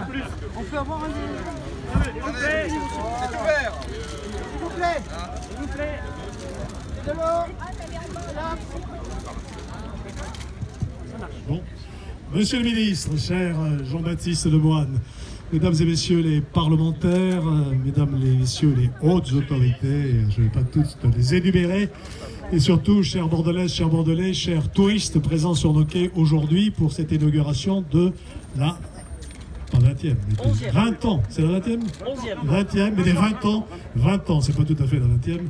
plus. On peut avoir un... S'il vous plaît. C'est ouvert. S'il vous plaît. S'il vous plaît. De l'eau. Bon. Monsieur le ministre, cher Jean-Baptiste Lemoyne, mesdames et messieurs les parlementaires, mesdames et messieurs les hautes autorités, je ne vais pas toutes les énumérer, et surtout, chers Bordelaises, chers Bordelais, chers touristes présents sur nos quais aujourd'hui pour cette inauguration de la... Pas 20e, mais 20 ans, c'est la 20e 20e, mais des 20 ans, c'est pas tout à fait la 20e,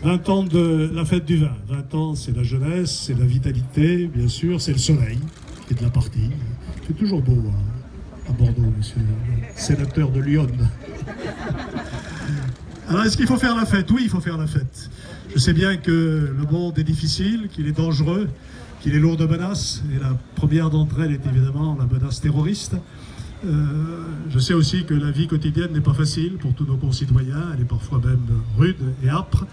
20 ans de la fête du vin. 20 ans, c'est la jeunesse, c'est la vitalité, bien sûr, c'est le soleil qui est de la partie. C'est toujours beau à Bordeaux, monsieur le sénateur de Lyon. Alors, est-ce qu'il faut faire la fête? Oui, il faut faire la fête. Je sais bien que le monde est difficile, qu'il est dangereux, qu'il est lourd de menaces, et la première d'entre elles est évidemment la menace terroriste. Je sais aussi que la vie quotidienne n'est pas facile pour tous nos concitoyens, elle est parfois même rude et âpre.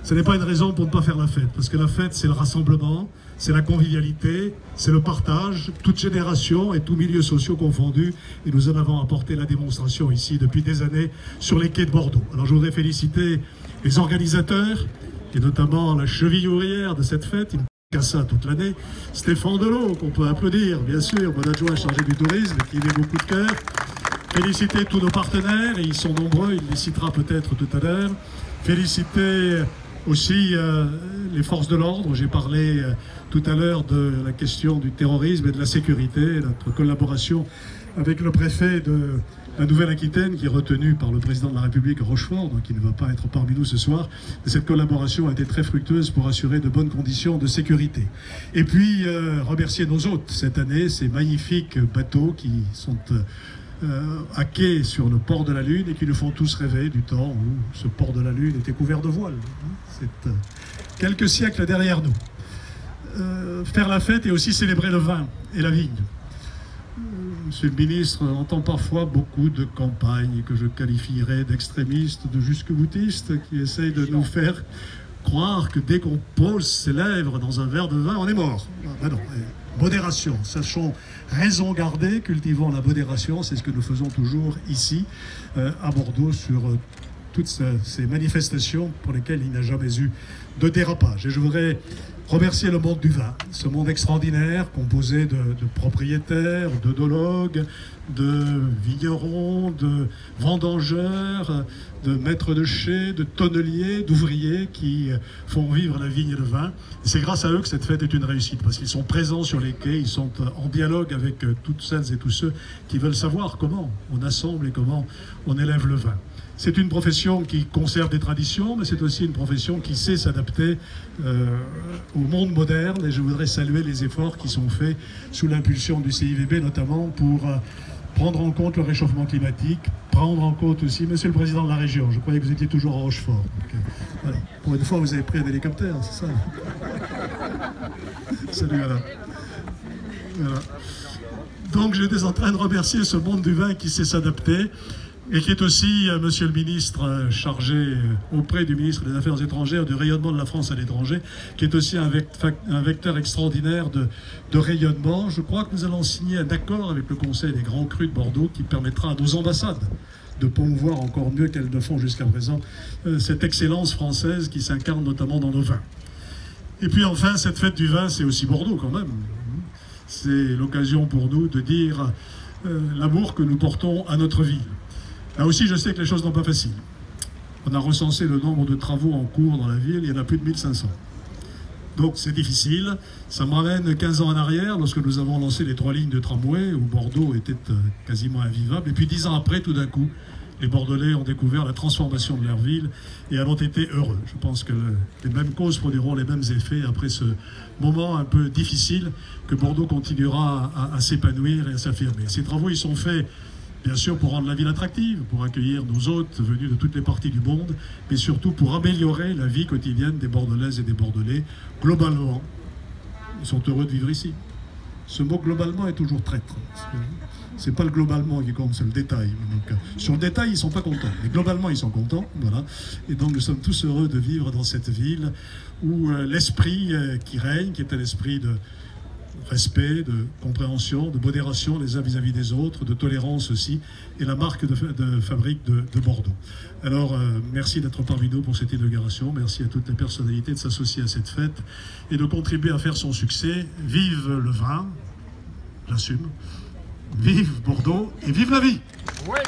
Ce n'est pas une raison pour ne pas faire la fête, parce que la fête c'est le rassemblement, c'est la convivialité, c'est le partage, toute génération et tous milieux sociaux confondus, et nous en avons apporté la démonstration ici depuis des années sur les quais de Bordeaux. Alors je voudrais féliciter les organisateurs, et notamment la cheville ouvrière de cette fête, qu'à ça toute l'année, Stéphane Delot, qu'on peut applaudir, bien sûr, mon adjoint chargé du tourisme, qui met beaucoup de cœur. Féliciter tous nos partenaires, et ils sont nombreux, il les citera peut-être tout à l'heure. Féliciter aussi les forces de l'ordre. J'ai parlé tout à l'heure de la question du terrorisme et de la sécurité, notre collaboration avec le préfet de la Nouvelle-Aquitaine, qui est retenu par le président de la République Rochefort, donc il ne va pas être parmi nous ce soir. Et cette collaboration a été très fructueuse pour assurer de bonnes conditions de sécurité. Et puis, remercier nos hôtes cette année, ces magnifiques bateaux qui sont à quai sur le port de la Lune et qui nous font tous rêver du temps où ce port de la Lune était couvert de voiles. C'est quelques siècles derrière nous. Faire la fête et aussi célébrer le vin et la vigne. Monsieur le ministre entend parfois beaucoup de campagnes que je qualifierais d'extrémistes, de jusque-boutistes, qui essayent de nous faire croire que dès qu'on pose ses lèvres dans un verre de vin, on est mort. Ben non, modération, sachons raison garder, cultivons la modération, c'est ce que nous faisons toujours ici, à Bordeaux, sur toutes ces manifestations pour lesquelles il n'y a jamais eu de dérapage. Et je voudrais remercier le monde du vin, ce monde extraordinaire composé de propriétaires, d'œnologues, de vignerons, de vendangeurs, de maîtres de chais, de tonneliers, d'ouvriers qui font vivre la vigne et le vin. C'est grâce à eux que cette fête est une réussite, parce qu'ils sont présents sur les quais, ils sont en dialogue avec toutes celles et tous ceux qui veulent savoir comment on assemble et comment on élève le vin. C'est une profession qui conserve des traditions, mais c'est aussi une profession qui sait s'adapter au monde moderne. Et je voudrais saluer les efforts qui sont faits sous l'impulsion du CIVB, notamment pour prendre en compte le réchauffement climatique, prendre en compte aussi, monsieur le président de la région, je croyais que vous étiez toujours à Rochefort. Donc, voilà. Pour une fois, vous avez pris un hélicoptère, c'est ça? Salut, Alain. Voilà. Donc, j'étais en train de remercier ce monde du vin qui sait s'adapter, et qui est aussi, monsieur le ministre, chargé auprès du ministre des Affaires étrangères du rayonnement de la France à l'étranger, qui est aussi un vecteur extraordinaire de rayonnement. Je crois que nous allons signer un accord avec le Conseil des Grands Crus de Bordeaux qui permettra à nos ambassades de promouvoir encore mieux qu'elles ne font jusqu'à présent cette excellence française qui s'incarne notamment dans nos vins. Et puis enfin, cette fête du vin, c'est aussi Bordeaux quand même. C'est l'occasion pour nous de dire l'amour que nous portons à notre ville. Là aussi, je sais que les choses n'ont pas facile. On a recensé le nombre de travaux en cours dans la ville, il y en a plus de 1500. Donc c'est difficile. Ça me ramène 15 ans en arrière, lorsque nous avons lancé les 3 lignes de tramway, où Bordeaux était quasiment invivable. Et puis 10 ans après, tout d'un coup, les Bordelais ont découvert la transformation de leur ville et en ont été heureux. Je pense que les mêmes causes produiront les mêmes effets après ce moment un peu difficile, que Bordeaux continuera à s'épanouir et à s'affirmer. Ces travaux, ils sont faits bien sûr pour rendre la ville attractive, pour accueillir nos hôtes venus de toutes les parties du monde, mais surtout pour améliorer la vie quotidienne des Bordelaises et des Bordelais. Globalement, ils sont heureux de vivre ici. Ce mot globalement est toujours traître. C'est pas le globalement qui compte, c'est le détail. Donc, sur le détail, ils ne sont pas contents. Mais globalement, ils sont contents. Voilà. Et donc, nous sommes tous heureux de vivre dans cette ville où l'esprit qui règne, qui est un esprit de respect, de compréhension, de modération les uns vis-à-vis des autres, de tolérance aussi, et la marque de fabrique de Bordeaux. Alors, merci d'être parmi nous pour cette inauguration, merci à toutes les personnalités de s'associer à cette fête et de contribuer à faire son succès. Vive le vin, j'assume, vive Bordeaux et vive la vie! Oui.